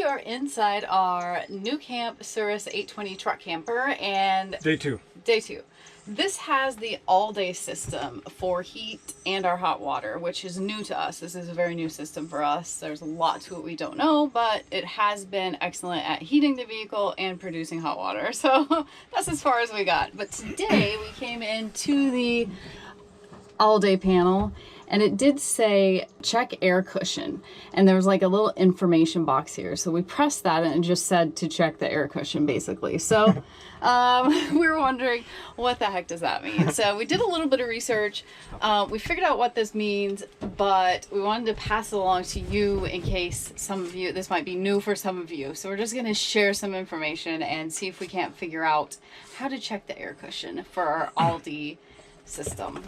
are inside our NuCamp Cirrus 820 truck camper, and Day two. This has the Alde system for heat and our hot water, which is new to us. This is a very new system for us. There's a lot to it we don't know, but it has been excellent at heating the vehicle and producing hot water. So that's as far as we got. But today we came into the Alde panel, and it did say check air cushion, and there was like a little information box here, so we pressed that and it just said to check the air cushion basically. So we were wondering, what the heck does that mean? So we did a little bit of research. We figured out what this means, but we wanted to pass it along to you in case some of you, this might be new for some of you. So we're just going to share some information and see if we can't figure out how to check the air cushion for our Alde system.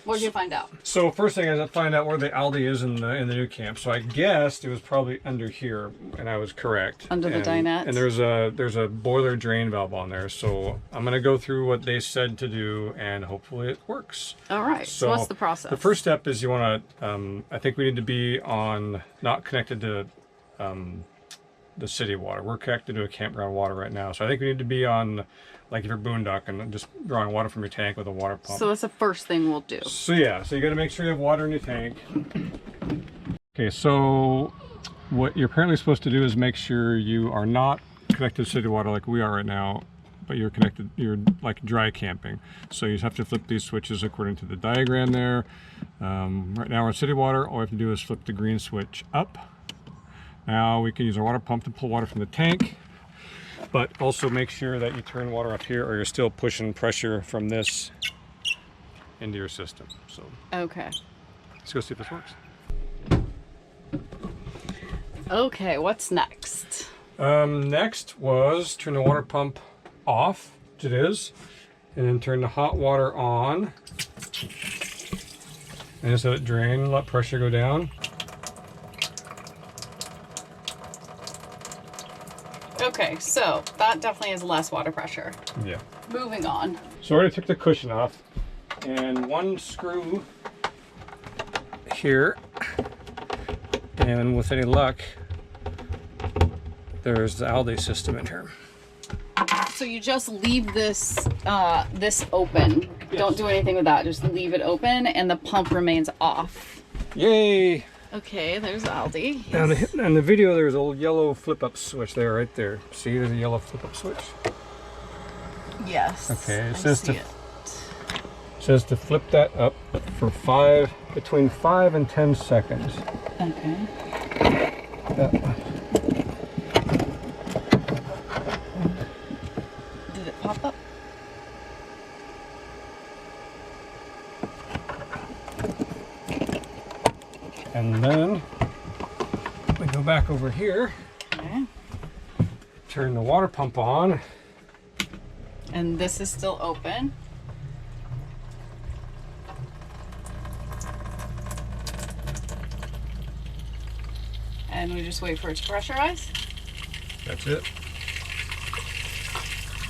What did you find out? So first thing is I find out where the Alde is in the NuCamp. So I guessed it was probably under here, and I was correct. Under the dinette. And there's a boiler drain valve on there. So I'm gonna go through what they said to do, and hopefully it works. All right. So what's the process? The first step is you want to. I think we need to be on not connected to the city water. We're connected to a campground water right now. So I think we need to be on, like, if you're boondocking and just drawing water from your tank with a water pump. So that's the first thing we'll do. So yeah, so you got to make sure you have water in your tank. Okay, so what you're apparently supposed to do is make sure you are not connected to city water like we are right now, but you're connected, you're like dry camping. So you have to flip these switches according to the diagram there. Right now we're in city water. All we have to do is flip the green switch up. Now we can use our water pump to pull water from the tank. But also make sure that you turn water up here, or you're still pushing pressure from this into your system. So okay, let's go see if this works. Okay, what's next? Next was turn the water pump off, which it is, and then turn the hot water on, and just let it drain, let pressure go down. Okay, so that definitely is less water pressure. Yeah. Moving on. So I already took the cushion off, and one screw here, and with any luck, there's the Alde system in here. So you just leave this this open. Yes. Don't do anything with that. Just leave it open, and the pump remains off. Yay! Okay, there's Alde. Now in the video, there's a little yellow flip-up switch there, right there. See, there's a yellow flip-up switch. Yes. Okay, it says to flip that up for between 5 and 10 seconds. Okay. Did it pop up? And then we go back over here. Okay. Turn the water pump on. And this is still open. And we just wait for it to pressurize. That's it.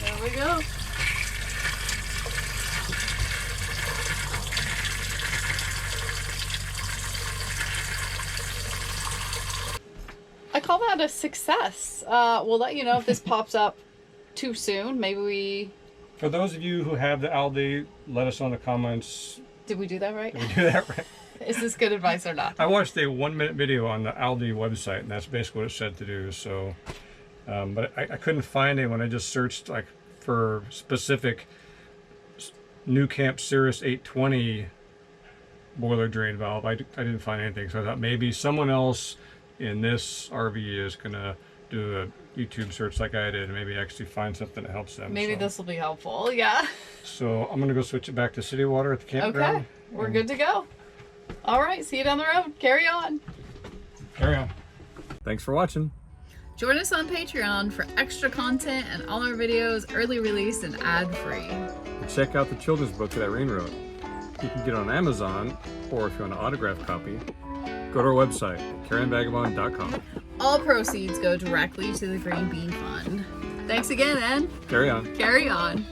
There we go. I call that a success. We'll let you know if this pops up too soon. Maybe we... For those of you who have the Alde, let us know in the comments. Did we do that right? Did we do that right? Is this good advice or not? I watched a 1-minute video on the Alde website, and that's basically what it said to do. So, but I couldn't find it when I just searched like for specific NuCamp Cirrus 820 boiler drain valve. I didn't find anything, so I thought maybe someone else in this RV is gonna do a YouTube search like I did, and maybe actually find something that helps them. Maybe this will be helpful. Yeah. So I'm gonna go switch it back to city water at the campground. Okay, we're good to go. All right, see you down the road. Carry on. Carry on. Thanks for watching. Join us on Patreon for extra content and all our videos early release and ad-free. Check out the children's book that Irene wrote. You can get it on Amazon, or if you want an autographed copy, go to our website, careyandvagabond.com. All proceeds go directly to the Green Bean Fund. Thanks again, and carry on. Carry on.